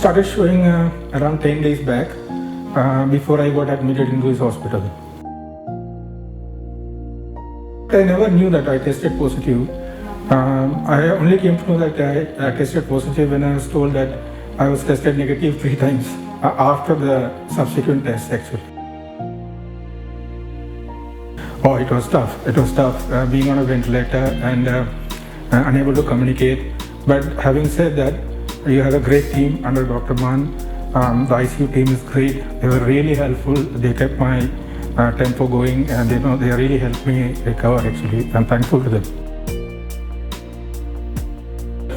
started showing around 10 days back before I got admitted into this hospital. I never knew that I tested positive. I only came to know that I tested positive when I was told that I was tested negative 3 times after the subsequent test actually. Oh, it was tough. It was tough being on a ventilator and unable to communicate. But having said that, you have a great team under Dr. Man. The ICU team is great. They were really helpful. They kept my tempo going, and they really helped me recover actually. I'm thankful to them.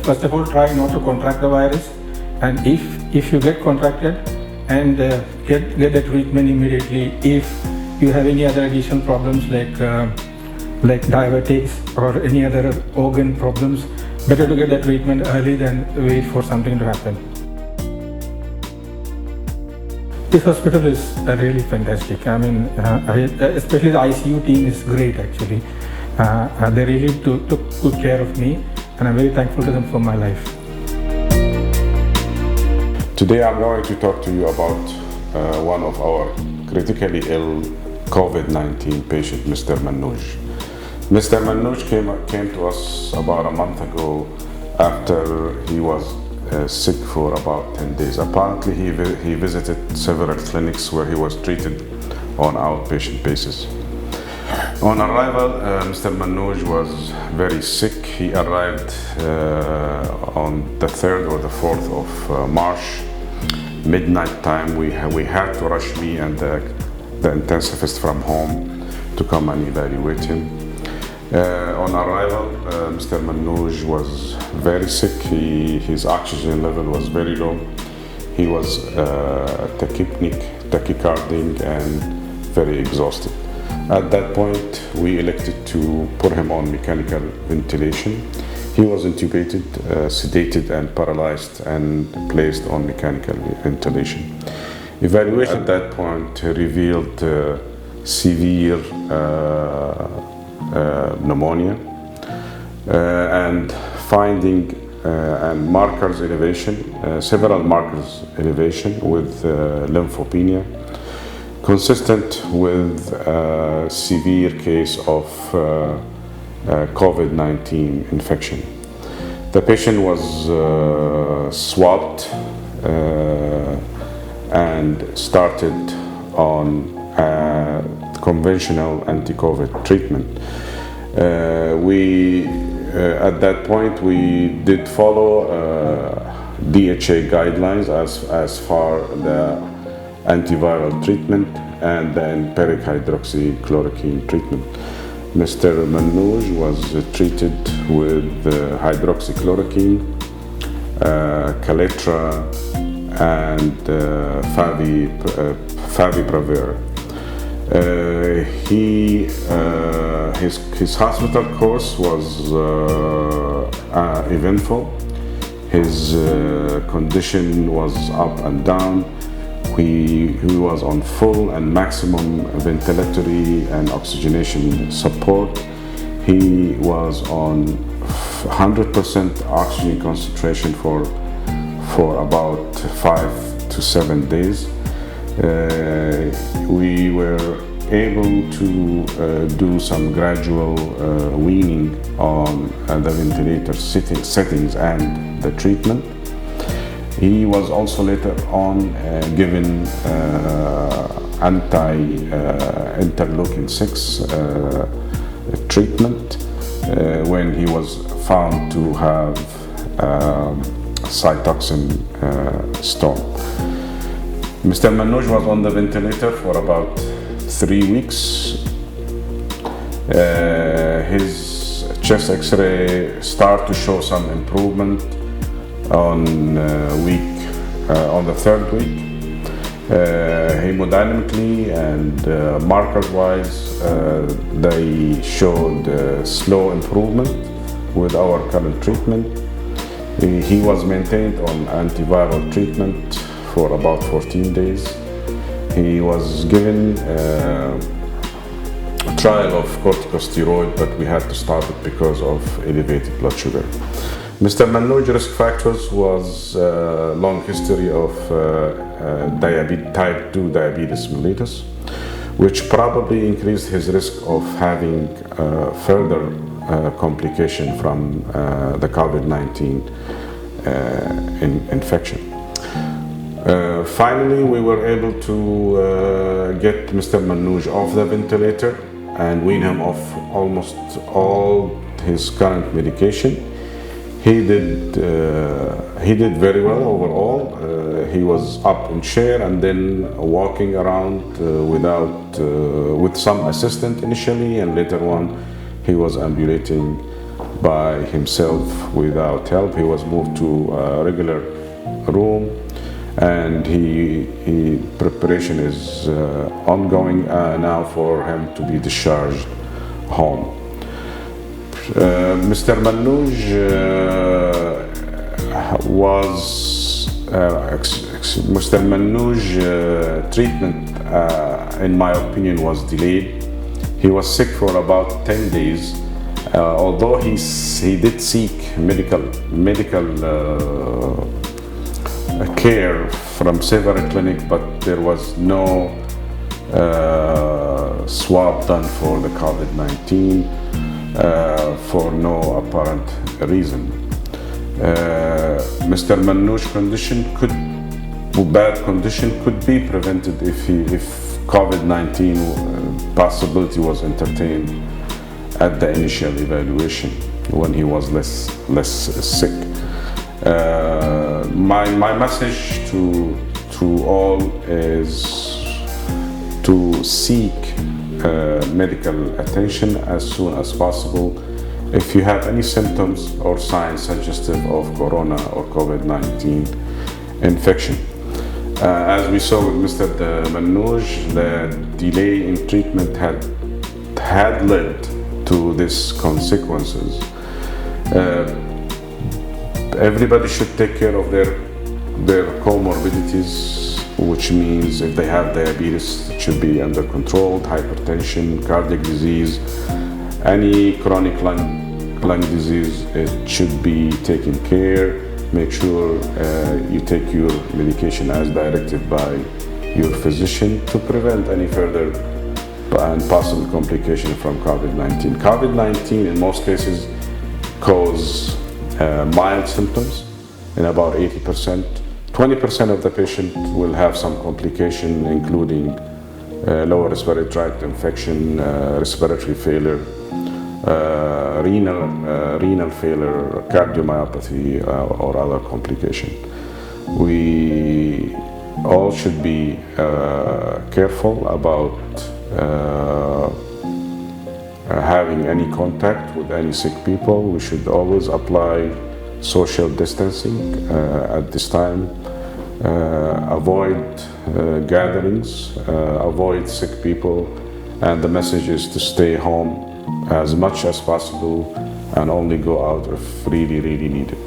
First of all, try not to contract the virus, and if you get contracted, and get the treatment immediately. If you have any other additional problems like diabetics or any other organ problems, better to get the treatment early than wait for something to happen. This hospital is really fantastic. I mean, especially the ICU team is great actually. They really took good care of me, and I'm very thankful to them for my life. Today I'm going to talk to you about one of our critically ill COVID-19 patient, Mr. Manouj. Mr. Manouj came to us about a month ago after he was sick for about 10 days. Apparently he visited several clinics where he was treated on outpatient basis. On arrival, Mr. Manouj was very sick. He arrived on the 3rd or the 4th of March, midnight time. We had to rush me and the intensivist from home to come and evaluate him. On arrival, Mr. Manouj was very sick. His oxygen level was very low. He was tachycardic and very exhausted. At that point, we elected to put him on mechanical ventilation. He was intubated, sedated and paralyzed and placed on mechanical ventilation. Evaluation at that point revealed severe pneumonia and finding and markers elevation, several markers elevation with lymphopenia, consistent with a severe case of COVID-19 infection. The patient was swabbed and started on conventional anti-COVID treatment. At that point, we did follow DHA guidelines as far the antiviral treatment and then empiric hydroxychloroquine treatment. Mr. Manouj was treated with hydroxychloroquine, Caletra, and favipiravir. His hospital course was eventful. His condition was up and down. He was on full and maximum ventilatory and oxygenation support. He was on 100% oxygen concentration for about 5 to 7 days. We were able to do some gradual weaning on the ventilator settings and the treatment. He was also later on given anti-interleukin-6 treatment when he was found to have cytoxin storm. Mr. Manouj was on the ventilator for about 3 weeks. His chest X-ray started to show some improvement on the 3rd week. Hemodynamically and markers-wise, they showed slow improvement with our current treatment. He was maintained on antiviral treatment for about 14 days. He was given a trial of corticosteroid, but we had to stop it because of elevated blood sugar. Mr. Manoj risk factors was a long history of type 2 diabetes mellitus, which probably increased his risk of having further complication from the COVID-19 infection. Finally, we were able to get Mr. Manoj off the ventilator and wean him off almost all his current medication. He did very well overall. He was up in chair and then walking around with some assistant initially, and later on he was ambulating by himself without help. He was moved to a regular room, and preparation is ongoing now for him to be discharged home. Mr. Manoj treatment, in my opinion, was delayed. He was sick for about 10 days. Although he did seek medical care from several clinics, but there was no swab done for the COVID-19 for no apparent reason. Mr. Manoj's bad condition could be prevented if COVID-19 possibility was entertained at the initial evaluation when he was less sick. My message to all is to seek medical attention as soon as possible if you have any symptoms or signs suggestive of corona or COVID-19 infection. As we saw with Mr. Manoj, the delay in treatment had led to these consequences. Everybody should take care of their comorbidities, which means if they have diabetes, it should be under control, hypertension, cardiac disease, any chronic lung disease, it should be taken care. Make sure you take your medication as directed by your physician to prevent any further and possible complication from COVID-19. COVID-19 in most cases cause mild symptoms in about 80%. 20% of the patient will have some complication, including lower respiratory tract infection, respiratory failure, renal failure, cardiomyopathy, or other complication. We all should be careful about having any contact with any sick people. We should always apply social distancing at this time, avoid gatherings, avoid sick people, and the message is to stay home as much as possible and only go out if really needed.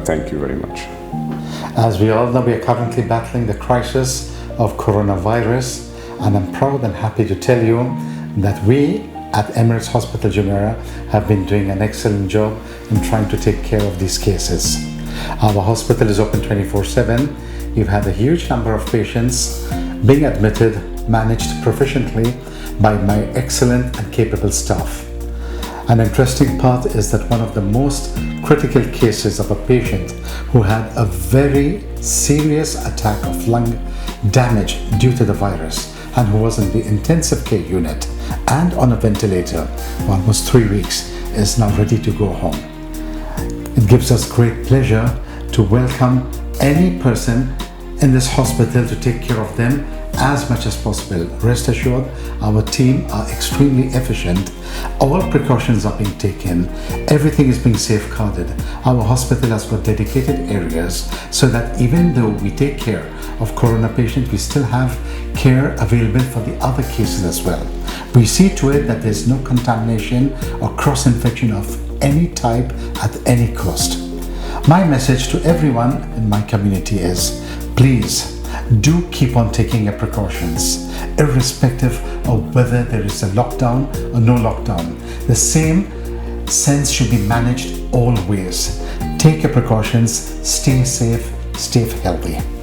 Thank you very much. As we all know, we are currently battling the crisis of coronavirus, and I'm proud and happy to tell you that we at Emirates Hospital, Jumeirah, have been doing an excellent job in trying to take care of these cases. Our hospital is open 24/7. We've had a huge number of patients being admitted, managed proficiently by my excellent and capable staff. An interesting part is that one of the most critical cases of a patient who had a very serious attack of lung damage due to the virus and who was in the intensive care unit and on a ventilator for almost 3 weeks is now ready to go home. It gives us great pleasure to welcome any person in this hospital to take care of them as much as possible. Rest assured, our team are extremely efficient. All precautions are being taken. Everything is being safeguarded. Our hospital has got dedicated areas so that even though we take care of corona patients, we still have care available for the other cases as well. We see to it that there's no contamination or cross-infection of any type at any cost. My message to everyone in my community is, please do keep on taking your precautions, irrespective of whether there is a lockdown or no lockdown. The same sense should be managed always. Take your precautions, stay safe, stay healthy.